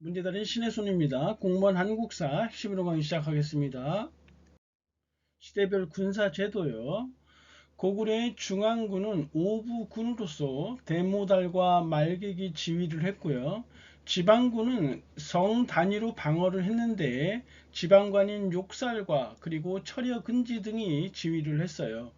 문제달인 신의 손입니다. 공무원 한국사 핵심으로 강의 시작하겠습니다. 시대별 군사 제도요. 고구려의 중앙군은 오부군으로서 대모달과 말객이 지휘를 했고요. 지방군은 성 단위로 방어를 했는데 지방관인 욕살과 그리고 철여근지 등이 지휘를 했어요.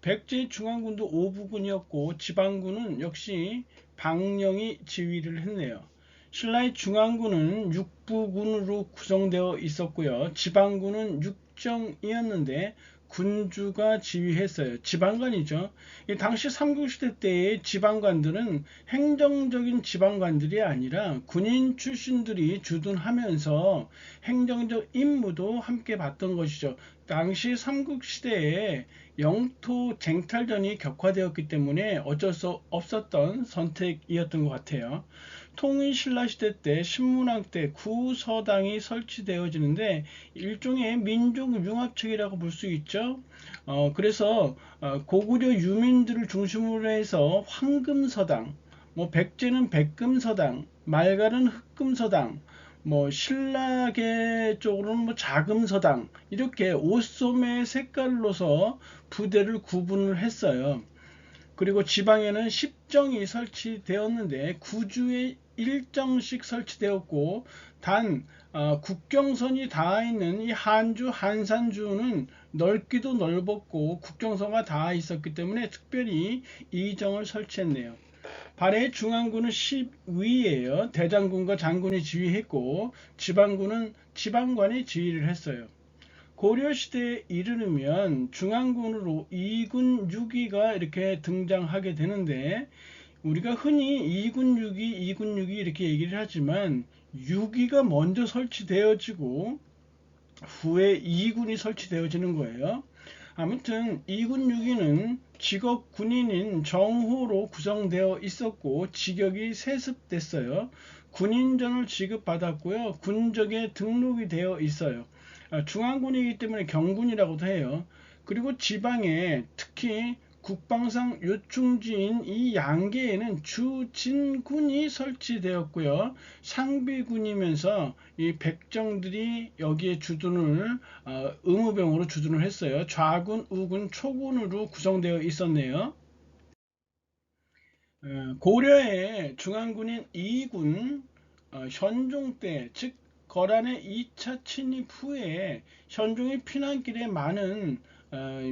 백제 중앙군도 오부군이었고 지방군은 역시 방령이 지휘를 했네요. 신라의 중앙군은 육부군으로 구성되어 있었고요. 지방군은 육정이었는데 군주가 지휘했어요. 지방관이죠. 당시 삼국시대 때의 지방관들은 행정적인 지방관들이 아니라 군인 출신들이 주둔하면서 행정적 임무도 함께 봤던 것이죠. 당시 삼국시대에 영토 쟁탈전이 격화되었기 때문에 어쩔 수 없었던 선택이었던 것 같아요. 통일신라시대 때 신문학 때 구서당이 설치되어지는데 일종의 민족융합체계라고 볼 수 있죠. 그래서 고구려 유민들을 중심으로 해서 황금서당, 뭐 백제는 백금서당, 말갈은 흑금서당, 뭐 신라계 쪽으로는 뭐 자금서당, 이렇게 옷소매 색깔로서 부대를 구분을 했어요. 그리고 지방에는 10정이 설치되었는데 구주에 1정씩 설치되었고 단 국경선이 닿아 있는 이 한주 한산주는 넓기도 넓었고 국경선과 닿아 있었기 때문에 특별히 2정을 설치했네요. 발해 중앙군은 10위예요. 대장군과 장군이 지휘했고 지방군은 지방관이 지휘를 했어요. 고려시대에 이르면 중앙군으로 2군 6위가 이렇게 등장하게 되는데 우리가 흔히 2군 6위, 2군 6위 이렇게 얘기를 하지만 6위가 먼저 설치되어지고 후에 2군이 설치되어지는 거예요. 아무튼 2군 6위는 직업 군인인 정호로 구성되어 있었고 직역이 세습됐어요. 군인전을 지급받았고요. 군적에 등록이 되어 있어요. 중앙군이기 때문에 경군이라고도 해요. 그리고 지방에 특히 국방상 요충지인 이 양계에는 주진군이 설치되었고요. 상비군이면서 이 백정들이 여기에 주둔을 의무병으로 주둔을 했어요. 좌군, 우군, 초군으로 구성되어 있었네요. 고려의 중앙군인 2군 현종 때, 즉 거란의 2차 침입 후에 현종이 피난길에 많은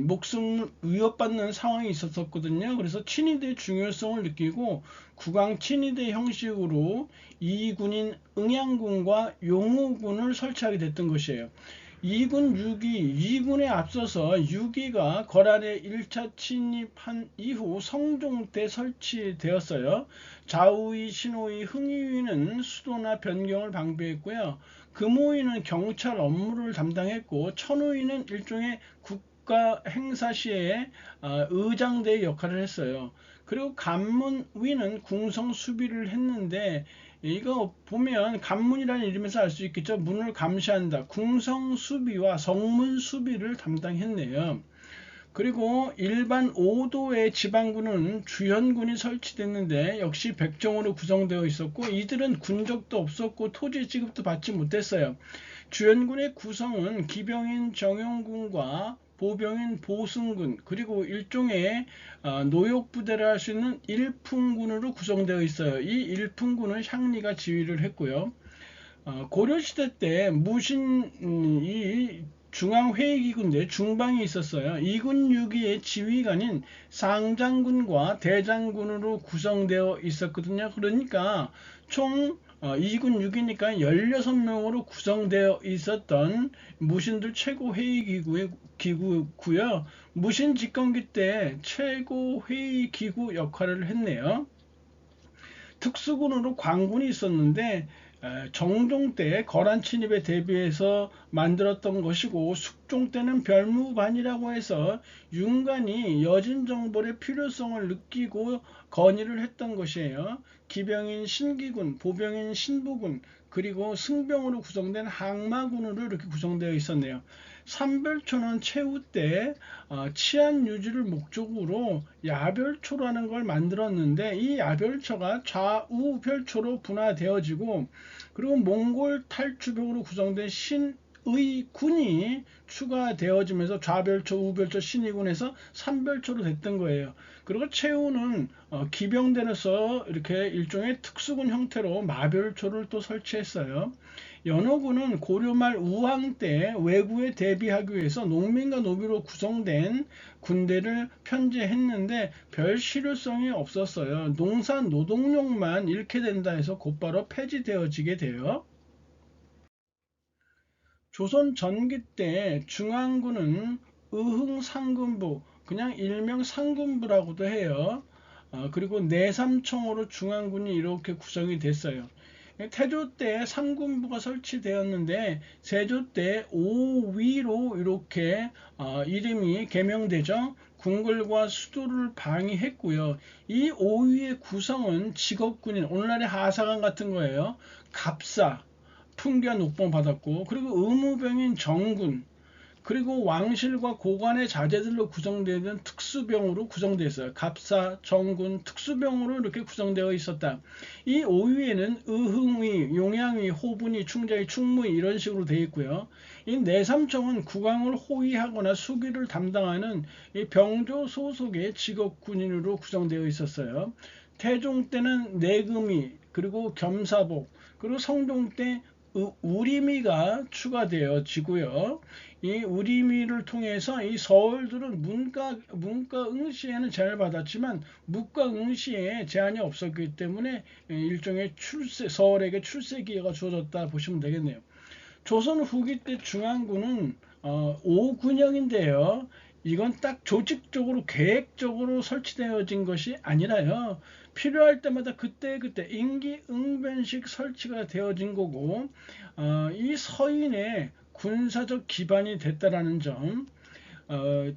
목숨을 위협받는 상황이 있었거든요. 그래서 친위대의 중요성을 느끼고 국왕 친위대 형식으로 2군인 응양군과 용호군을 설치하게 됐던 것이에요. 2군 6위, 2군에 앞서서 6위가 거란의 1차 침입한 이후 성종 때 설치되었어요. 좌우위, 신호위, 흥위위는 수도나 변경을 방비했고요. 금호위는 경찰 업무를 담당했고 천호위는 일종의 국가 행사 시에 의장대의 역할을 했어요. 그리고 간문위는 궁성 수비를 했는데 이거 보면 간문이라는 이름에서 알 수 있겠죠. 문을 감시한다. 궁성 수비와 성문 수비를 담당했네요. 그리고 일반 5도의 지방군은 주현군이 설치됐는데 역시 백정으로 구성되어 있었고 이들은 군적도 없었고 토지 지급도 받지 못했어요. 주현군의 구성은 기병인 정용군과 보병인 보승군 그리고 일종의 노역부대를 할 수 있는 일품군으로 구성되어 있어요. 이 일품군은 향리가 지휘를 했고요. 고려시대 때 무신이 중앙회의기구인데 중방이 있었어요. 2군 6위의 지휘관인 상장군과 대장군으로 구성되어 있었거든요. 그러니까 총 2군 6위니까 16명으로 구성되어 있었던 무신들 최고회의기구고요. 무신 집권기 때 최고회의기구 역할을 했네요. 특수군으로 광군이 있었는데 정종 때 거란 침입에 대비해서 만들었던 것이고 숙종 때는 별무반이라고 해서 윤관이 여진 정벌의 필요성을 느끼고 건의를 했던 것이에요. 기병인 신기군, 보병인 신부군, 그리고 승병으로 구성된 항마군으로 이렇게 구성되어 있었네요. 삼별초는 최후 때 치안 유지를 목적으로 야별초라는 걸 만들었는데, 이 야별초가 좌우 별초로 분화되어지고, 그리고 몽골 탈주병으로 구성된 신의군이 추가되어지면서 좌별초, 우별초, 신의군에서 삼별초로 됐던 거예요. 그리고 최후는 기병대로서 이렇게 일종의 특수군 형태로 마별초를 또 설치했어요. 연호군은 고려말 우왕 때 왜구에 대비하기 위해서 농민과 노비로 구성된 군대를 편제했는데 별 실효성이 없었어요. 농사 노동력만 잃게 된다 해서 곧바로 폐지되어지게 돼요. 조선 전기 때 중앙군은 의흥상군부, 그냥 일명 상군부라고도 해요. 그리고 내삼청으로 중앙군이 이렇게 구성이 됐어요. 태조 때 상군부가 설치되었는데 세조 때 오위로 이렇게 이름이 개명되죠. 궁궐과 수도를 방위했고요. 이 오위의 구성은 직업군인, 오늘날의 하사관 같은 거예요. 갑사, 풍기와 녹봉 받았고, 그리고 의무병인 정군, 그리고 왕실과 고관의 자제들로 구성되는 특수병으로 구성되어 있어요. 갑사, 정군, 특수병으로 이렇게 구성되어 있었다. 이 5위에는 의흥위, 용양위, 호분위, 충자위, 충무위 이런 식으로 되어 있고요. 이 내삼청은 국왕을 호위하거나 수기를 담당하는 이 병조 소속의 직업군인으로 구성되어 있었어요. 태종 때는 내금위, 그리고 겸사복, 그리고 성종 때 우리미가 추가되어지고요. 이 우리미를 통해서 이 서울들은 문과 응시에는 제한을 받았지만 묵과 응시에 제한이 없었기 때문에 일종의 서울에게 출세 기회가 주어졌다 보시면 되겠네요. 조선 후기 때 중앙군은 5군형인데요. 이건 딱 조직적으로 계획적으로 설치되어진 것이 아니라요. 필요할 때마다 그때그때 임기응변식 설치가 되어진 거고, 이 서인의 군사적 기반이 됐다라는 점.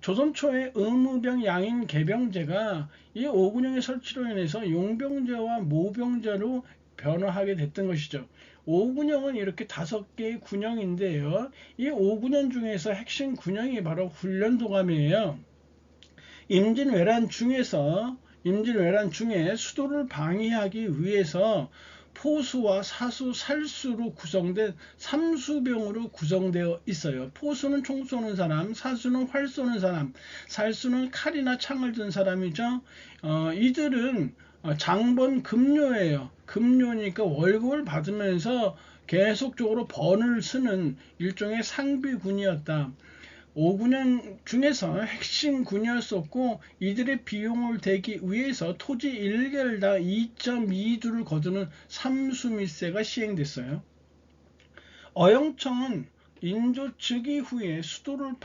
조선 초의 의무병 양인 개병제가 이 5군형의 설치로 인해서 용병제와 모병제로 변화하게 됐던 것이죠. 5군형은 이렇게 5개의 군형인데요. 이 5군형 중에서 핵심 군형이 바로 훈련도감이에요. 임진왜란 중에 수도를 방위하기 위해서 포수와 사수, 살수로 구성된 삼수병으로 구성되어 있어요. 포수는 총 쏘는 사람, 사수는 활 쏘는 사람, 살수는 칼이나 창을 든 사람이죠. 이들은 장번 급료예요. 급료니까 월급을 받으면서 계속적으로 번을 쓰는 일종의 상비군이었다. 5군형 중에서 핵심 군이었었고, 이들의 비용을 대기 위해서 토지 1개월당 2.2두를 거두는 삼수미세가 시행됐어요. 어영청은 인조 즉위 후에 수도를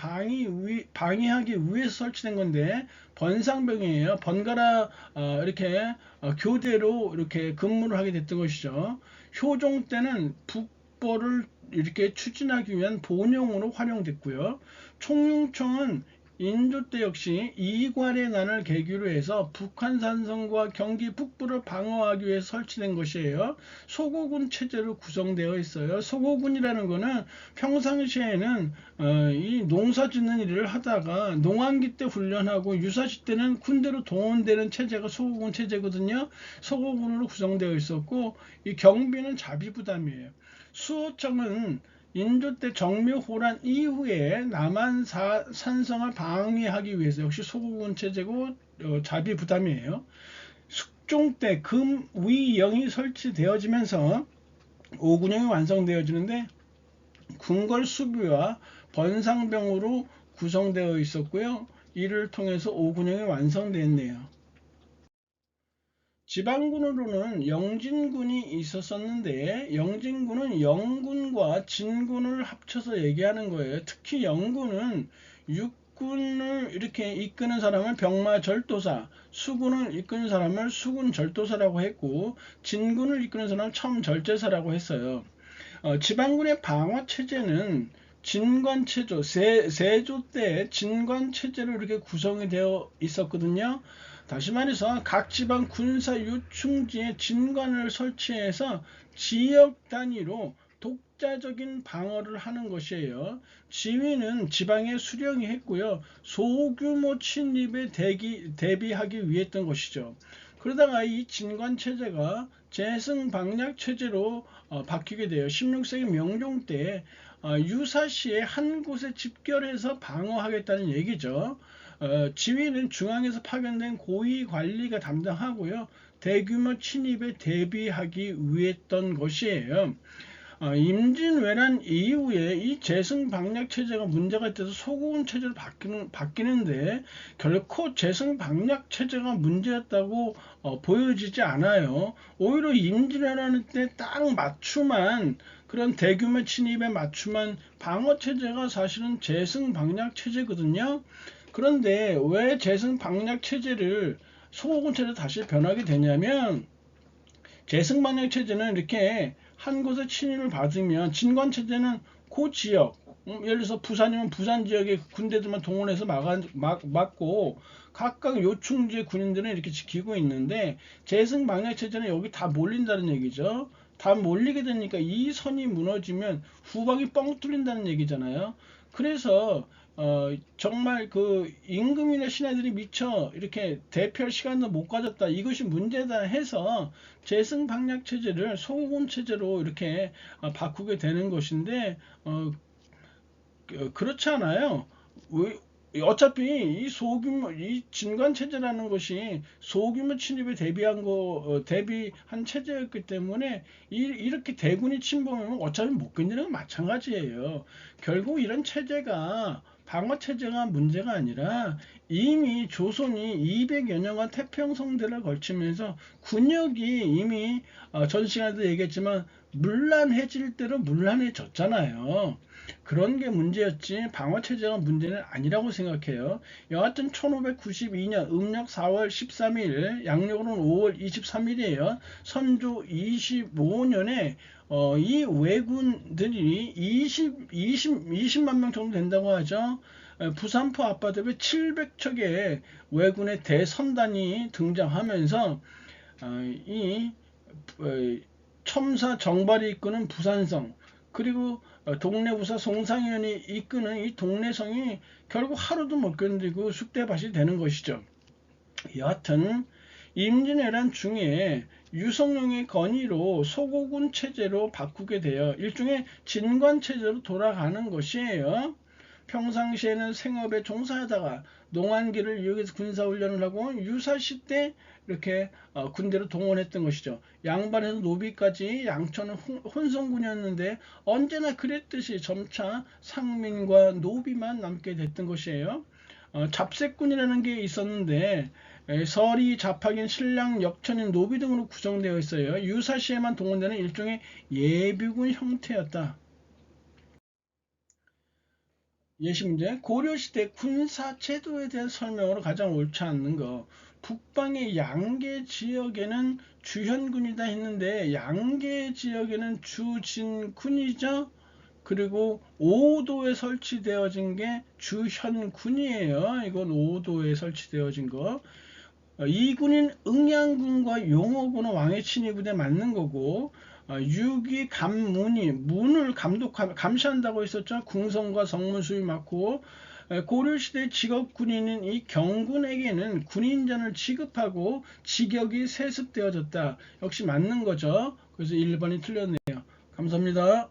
방위하기 위해서 설치된 건데 번상병이에요. 번갈아 이렇게 교대로 이렇게 근무를 하게 됐던 것이죠. 효종 때는 북벌을 이렇게 추진하기 위한 본용으로 활용됐고요. 총융청은 인조 때 역시 이관의 난을 계기로 해서 북한 산성과 경기 북부를 방어하기 위해 설치된 것이에요. 소고군 체제로 구성되어 있어요. 소고군이라는 것은 평상시에는 이 농사 짓는 일을 하다가 농한기 때 훈련하고 유사시 때는 군대로 동원되는 체제가 소고군 체제거든요. 소고군으로 구성되어 있었고, 이 경비는 자비부담이에요. 수호청은 인조 때 정묘호란 이후에 남한 산성을 방위하기 위해서 역시 소고군 체제고 자비부담이에요. 숙종 때 금위영이 설치되어지면서 5군형이 완성되어지는데 궁궐 수비와 번상병으로 구성되어 있었고요. 이를 통해서 5군형이 완성됐네요. 지방군으로는 영진군이 있었었는데, 영진군은 영군과 진군을 합쳐서 얘기하는 거예요. 특히 영군은 육군을 이렇게 이끄는 사람을 병마절도사, 수군을 이끄는 사람을 수군절도사라고 했고, 진군을 이끄는 사람을 첨절제사라고 했어요. 지방군의 방어체제는 진관체조, 세조 때 진관체제로 이렇게 구성이 되어 있었거든요. 다시 말해서 각 지방 군사 요충지에 진관을 설치해서 지역 단위로 독자적인 방어를 하는 것이에요. 지휘는 지방의 수령이 했고요. 소규모 침입에 대비하기 위해 했던 것이죠. 그러다가 이 진관 체제가 재승 방략 체제로 바뀌게 돼요. 16세기 명종 때 유사시에 한 곳에 집결해서 방어하겠다는 얘기죠. 지휘는 중앙에서 파견된 고위 관리가 담당하고요. 대규모 침입에 대비하기 위해 했던 것이에요. 임진왜란 이후에 이 재승 방략 체제가 문제가 돼서 소고군 체제로 바뀌는데 결코 재승 방략 체제가 문제였다고 보여지지 않아요. 오히려 임진왜란 때 딱 맞춤한 그런 대규모 침입에 맞춤한 방어 체제가 사실은 재승 방략 체제거든요. 그런데 왜 재승 방략 체제를 소고군 체제로 다시 변하게 되냐면 재승 방략 체제는 이렇게 한 곳에 침입을 받으면 진관 체제는 그 지역, 예를 들어서 부산이면 부산 지역의 군대들만 동원해서 막고 각각 요충지의 군인들은 이렇게 지키고 있는데 재승 방략 체제는 여기 다 몰린다는 얘기죠. 다 몰리게 되니까 이 선이 무너지면 후방이 뻥 뚫린다는 얘기잖아요. 그래서 정말 그 임금이나 신하들이 미처 이렇게 대피할 시간도 못 가졌다. 이것이 문제다 해서 재승 방략 체제를 소고군 체제로 이렇게 바꾸게 되는 것인데 그렇지 않아요. 어차피 이 진관 체제라는 것이 소규모 침입에 대비한 체제였기 때문에 이렇게 대군이 침범하면 어차피 못 견디는 건 마찬가지예요. 결국 이런 체제가 방어 체제가 문제가 아니라 이미 조선이 200여 년간 태평성대를 걸치면서 군역이 이미 전 시간에도 얘기했지만 문란해질 대로 문란해졌잖아요. 그런 게 문제였지 방어 체제가 문제는 아니라고 생각해요. 여하튼 1592년 음력 4월 13일, 양력으로는 5월 23일이에요. 선조 25년에 이 왜군들이 20만 명 정도 된다고 하죠. 부산포 앞바다에 700척의 왜군의 대선단이 등장하면서 이 첨사 정발이 이끄는 부산성, 그리고 동네 부사 송상현이 이끄는 이 동네성이 결국 하루도 못 견디고 쑥대밭이 되는 것이죠. 여하튼 임진왜란 중에 유성룡의 건의로 소고군 체제로 바꾸게 되어 일종의 진관 체제로 돌아가는 것이에요. 평상시에는 생업에 종사하다가 농한기를 이용해서 군사훈련을 하고 유사시 때 이렇게 군대로 동원했던 것이죠. 양반에서 노비까지 양천은 혼성군이었는데 언제나 그랬듯이 점차 상민과 노비만 남게 됐던 것이에요. 잡색군이라는 게 있었는데 서리, 잡학인, 신랑, 역천인, 노비 등으로 구성되어 있어요. 유사시에만 동원되는 일종의 예비군 형태였다. 예시문제 고려시대 군사제도에 대한 설명으로 가장 옳지 않는 거, 북방의 양계 지역에는 주현군이다 했는데 양계 지역에는 주진군이죠. 그리고 5도에 설치되어진 게 주현군이에요. 이건 5도에 설치되어진 거. 이군인 응양군과 용호군은 왕의 친위부대 맞는 거고, 6위 감문이 문을 감시한다고 했었죠. 궁성과 성문 수위 맡고, 고려시대 직업군인인 이 경군에게는 군인전을 지급하고 직역이 세습되어졌다. 역시 맞는 거죠. 그래서 1번이 틀렸네요. 감사합니다.